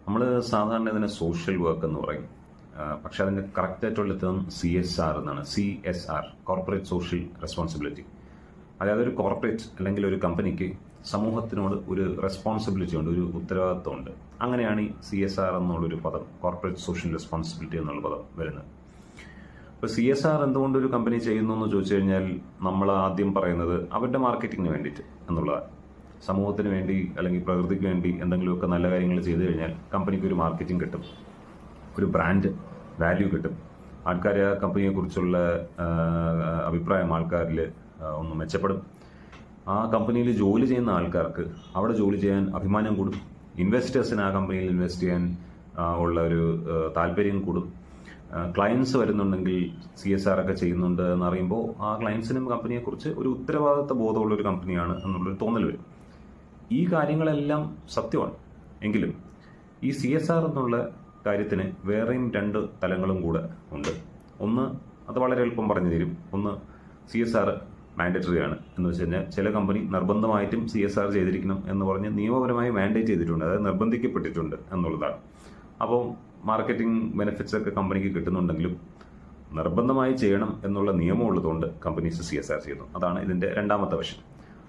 നമ്മൾ സാധാരണ ഇതിനെ സോഷ്യൽ വർക്ക് എന്ന് പറയും. പക്ഷെ അതിൻ്റെ കറക്റ്റായിട്ടുള്ള ടേം CSR എന്നാണ്. CSR, corporate social responsibility. അതായത് ഒരു കോർപ്പറേറ്റ് അല്ലെങ്കിൽ ഒരു കമ്പനിക്ക് സമൂഹത്തിനോട് ഒരു റെസ്പോൺസിബിലിറ്റി ഉണ്ട്, ഒരു ഉത്തരവാദിത്വമുണ്ട്. അങ്ങനെയാണ് ഈ CSR എന്നുള്ളൊരു പദം, കോർപ്പറേറ്റ് സോഷ്യൽ റെസ്പോൺസിബിലിറ്റി എന്നുള്ള പദം വരുന്നത്. ഇപ്പോൾ CSR എന്തുകൊണ്ട് ഒരു കമ്പനി ചെയ്യുന്നു എന്ന് ചോദിച്ചു കഴിഞ്ഞാൽ നമ്മൾ ആദ്യം പറയുന്നത് അവരുടെ മാർക്കറ്റിങ്ങിന് വേണ്ടിയിട്ട് എന്നുള്ളതാണ്. സമൂഹത്തിന് വേണ്ടി അല്ലെങ്കിൽ പ്രകൃതിക്ക് വേണ്ടി എന്തെങ്കിലുമൊക്കെ നല്ല കാര്യങ്ങൾ ചെയ്തു കഴിഞ്ഞാൽ കമ്പനിക്ക് ഒരു മാർക്കറ്റിംഗ് കിട്ടും, ഒരു ബ്രാൻഡ് വാല്യൂ കിട്ടും, ആൾക്കാർ ആ കമ്പനിയെക്കുറിച്ചുള്ള അഭിപ്രായം ആൾക്കാരിൽ ഒന്ന് മെച്ചപ്പെടും. ആ കമ്പനിയിൽ ജോലി ചെയ്യുന്ന ആൾക്കാർക്ക് അവിടെ ജോലി ചെയ്യാൻ അഭിമാനം കൂടും, ഇൻവെസ്റ്റേഴ്സിന് ആ കമ്പനിയിൽ ഇൻവെസ്റ്റ് ചെയ്യാൻ ഉള്ള ഒരു താല്പര്യം കൂടും. ക്ലയൻസ് വരുന്നുണ്ടെങ്കിൽ CSR ഒക്കെ ചെയ്യുന്നുണ്ട് എന്നറിയുമ്പോൾ ആ ക്ലയൻസിനും കമ്പനിയെക്കുറിച്ച് ഒരു ഉത്തരവാദിത്ത ബോധമുള്ള ഒരു കമ്പനിയാണ് എന്നുള്ളൊരു തോന്നൽ വരും. ഈ കാര്യങ്ങളെല്ലാം സത്യമാണ്. എങ്കിലും ഈ CSR എന്നുള്ള കാര്യത്തിന് വേറെയും 2 തലങ്ങളും കൂടെ ഉണ്ട്. ഒന്ന്, അത് വളരെ എളുപ്പം പറഞ്ഞു തരും. ഒന്ന്, CSR മാൻഡേറ്ററി ആണ് എന്ന് വെച്ച് കഴിഞ്ഞാൽ ചില കമ്പനി നിർബന്ധമായിട്ടും CSR ചെയ്തിരിക്കണം എന്ന് പറഞ്ഞ് നിയമപരമായി മാൻഡേറ്റ് ചെയ്തിട്ടുണ്ട്, അതായത് നിർബന്ധിക്കപ്പെട്ടിട്ടുണ്ട് എന്നുള്ളതാണ്. അപ്പോൾ മാർക്കറ്റിംഗ് ബെനിഫിറ്റ്സ് ഒക്കെ കമ്പനിക്ക് കിട്ടുന്നുണ്ടെങ്കിലും നിർബന്ധമായി ചെയ്യണം എന്നുള്ള നിയമം ഉള്ളതുകൊണ്ട് കമ്പനീസ് CSR ചെയ്യുന്നു. അതാണ് ഇതിൻ്റെ 2ാമത്തെ വശം.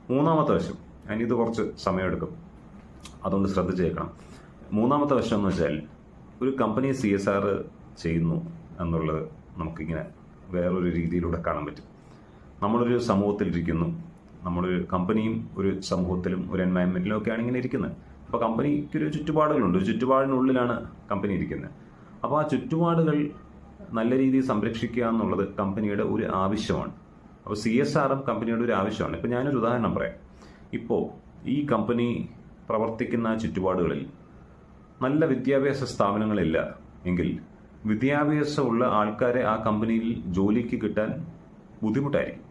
3ാമത്തെ വശം, അതിനിത് കുറച്ച് സമയമെടുക്കും, അതുകൊണ്ട് ശ്രദ്ധിച്ചേക്കണം. 3ാമത്തെ വശം എന്ന് വെച്ചാൽ ഒരു കമ്പനി CSR ചെയ്യുന്നു എന്നുള്ളത് നമുക്കിങ്ങനെ വേറൊരു രീതിയിലൂടെ കാണാൻ പറ്റും. നമ്മളൊരു സമൂഹത്തിലിരിക്കുന്നു, നമ്മളൊരു കമ്പനിയും ഒരു സമൂഹത്തിലും ഒരു എൻവയൺമെൻറ്റിലും ഒക്കെയാണ് ഇങ്ങനെ ഇരിക്കുന്നത്. അപ്പോൾ കമ്പനിക്കൊരു ചുറ്റുപാടുകളുണ്ട്, ഒരു ചുറ്റുപാടിനുള്ളിലാണ് കമ്പനി ഇരിക്കുന്നത്. അപ്പോൾ ആ ചുറ്റുപാടുകൾ നല്ല രീതിയിൽ സംരക്ഷിക്കുക എന്നുള്ളത് കമ്പനിയുടെ ഒരു ആവശ്യമാണ്. അപ്പോൾ CSRും കമ്പനിയുടെ ഒരു ആവശ്യമാണ്. ഇപ്പോൾ ഞാനൊരു ഉദാഹരണം പറയാം. ഇപ്പോൾ ഈ കമ്പനി പ്രവർത്തിക്കുന്ന ചുറ്റുപാടുകളിൽ നല്ല വിദ്യാഭ്യാസ സ്ഥാപനങ്ങളില്ല എങ്കിൽ വിദ്യാഭ്യാസമുള്ള ആൾക്കാരെ ആ കമ്പനിയിൽ ജോലിക്ക് കിട്ടാൻ ബുദ്ധിമുട്ടായിരിക്കും.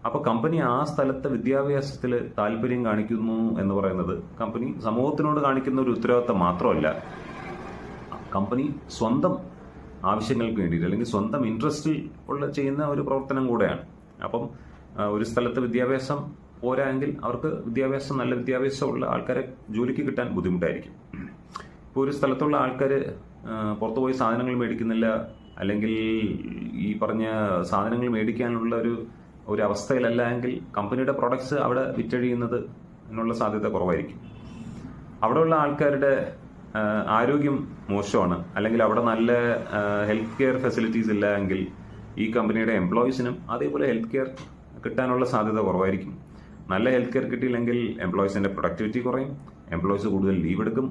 അപ്പോൾ കമ്പനി ആ സ്ഥലത്തെ വിദ്യാഭ്യാസത്തിൽ താല്പര്യം കാണിക്കുന്നു എന്ന് പറയുന്നത് കമ്പനി സമൂഹത്തിനോട് കാണിക്കുന്ന ഒരു ഉത്തരവാദിത്തം മാത്രമല്ല, കമ്പനി സ്വന്തം ആവശ്യങ്ങൾക്ക് വേണ്ടിയിട്ട് അല്ലെങ്കിൽ സ്വന്തം ഇൻട്രസ്റ്റിൽ ചെയ്യുന്ന ഒരു പ്രവർത്തനം കൂടെയാണ്. അപ്പം ഒരു സ്ഥലത്ത് വിദ്യാഭ്യാസം പോരായെങ്കിൽ അവർക്ക് നല്ല വിദ്യാഭ്യാസമുള്ള ആൾക്കാരെ ജോലിക്ക് കിട്ടാൻ ബുദ്ധിമുട്ടായിരിക്കും. ഇപ്പോൾ ഒരു സ്ഥലത്തുള്ള ആൾക്കാർ പുറത്തു പോയി സാധനങ്ങൾ മേടിക്കുന്നില്ല, അല്ലെങ്കിൽ ഈ പറഞ്ഞ സാധനങ്ങൾ മേടിക്കാനുള്ള ഒരു അവസ്ഥയിലല്ല എങ്കിൽ കമ്പനിയുടെ പ്രൊഡക്ട്സ് അവിടെ വിറ്റഴിയുന്നത് എന്നുള്ള സാധ്യത കുറവായിരിക്കും. അവിടെയുള്ള ആൾക്കാരുടെ ആരോഗ്യം മോശമാണ്, അല്ലെങ്കിൽ അവിടെ നല്ല ഹെൽത്ത് കെയർ ഫെസിലിറ്റീസ് ഇല്ല എങ്കിൽ ഈ കമ്പനിയുടെ എംപ്ലോയീസിനും അതേപോലെ ഹെൽത്ത് കെയർ കിട്ടാനുള്ള സാധ്യത കുറവായിരിക്കും. നല്ല ഹെൽത്ത് കെയർ കിട്ടിയില്ലെങ്കിൽ എംപ്ലോയീസിൻ്റെ പ്രൊഡക്ടിവിറ്റി കുറയും, എംപ്ലോയീസ് കൂടുതൽ ലീവ് എടുക്കും,